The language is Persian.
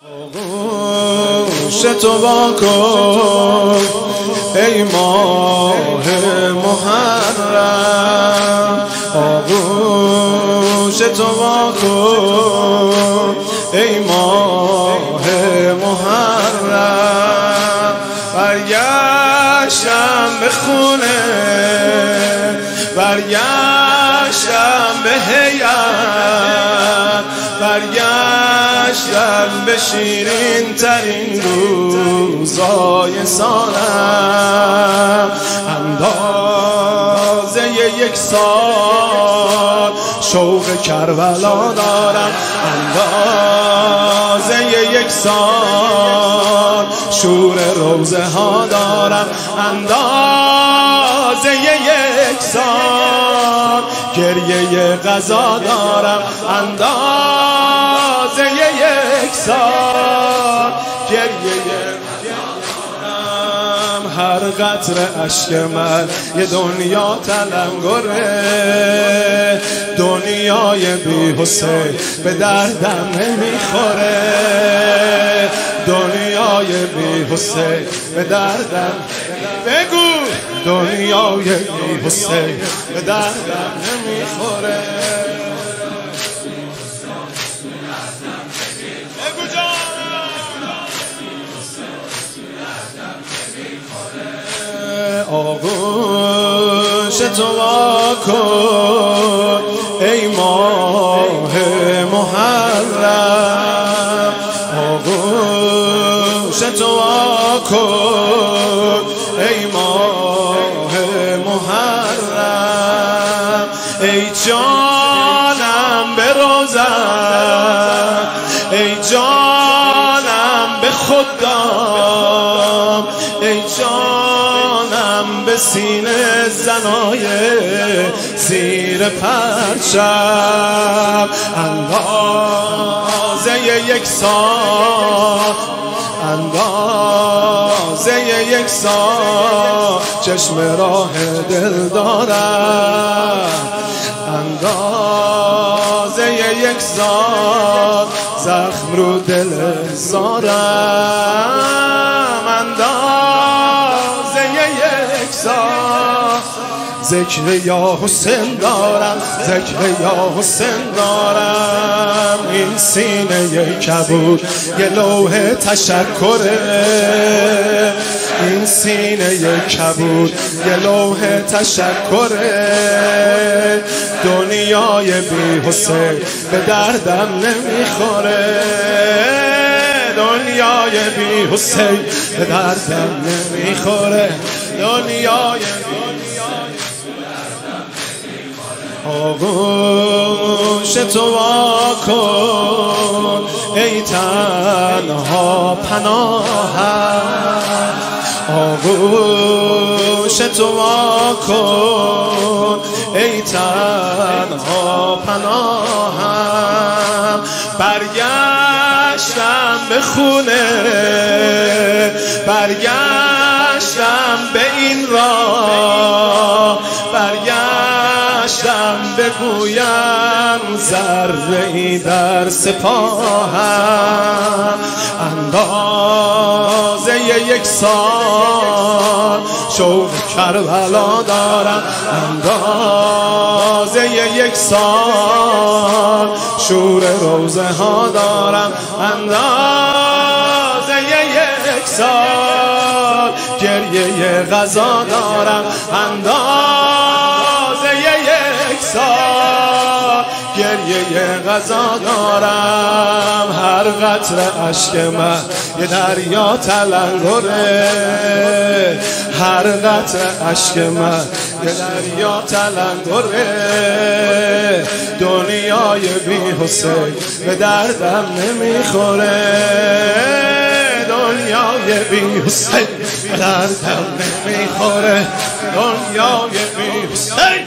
آغوش تو واکن ای ماه محرم، آغوش تو واکن ای ماه محرم. برگشتم به خونه، برگشتم به هیئت، برگشتم به شیرین ترین روزای سالم. اندازه یک سال شوق کربلا دارم، اندازه یک سال شور روزه ها دارم، اندازه یک سال گریه غذا دارم، اندازه یک سال گریه. هر قطره اشک من یه دنیا تلنگره، دنیای بی حسین به دردم نمیخوره، دنیای بی حسین به دردم، بگو دنیای بی حسین به دردم نمیخوره. آغوش تو واکن ای ماه محرم، آغوش تو واکن ای ماه محرم. ای جانم به روزم، ای جانم به خدام، ای جانم به سینه زنای زیر پرچم. اندازه یک سال، اندازه یک سال چشم راه دل دارم، اندازه یک سال زخم رو دل زارم، اندازه یک سال ذکر یا حسین دارم، ذکر یا حسین دارم. این سینه کبود یه لوح تشکره، این سینه کبود یه لوح تشکره. دنیای بی حسین به دردم نمیخوره، دنیای بی حسین به دردم نمیخوره، دنیای آغوش تو واکن ای تنها پناهم، آغوش تو واکن ای تنها پناهم. برگشتم به خونه، برگشتم به این راه، برگشتم بگویم ذره‌ای در سپاهم. اندازه یک سال شوق کربلا دارم، اندازه یک سال شور روزه ها دارم، اندازه یک سال گریه غذا دارم، اندازه یک سال گریه غذا دارم. هر قطره اشک من یه دریا تلنگره، هر قطره اشک من یه دریا تلنگره. دنیای بی حسین به دردم نمیخوره، دنیای بی حسین به دردم نمیخوره، دنیای بی حسین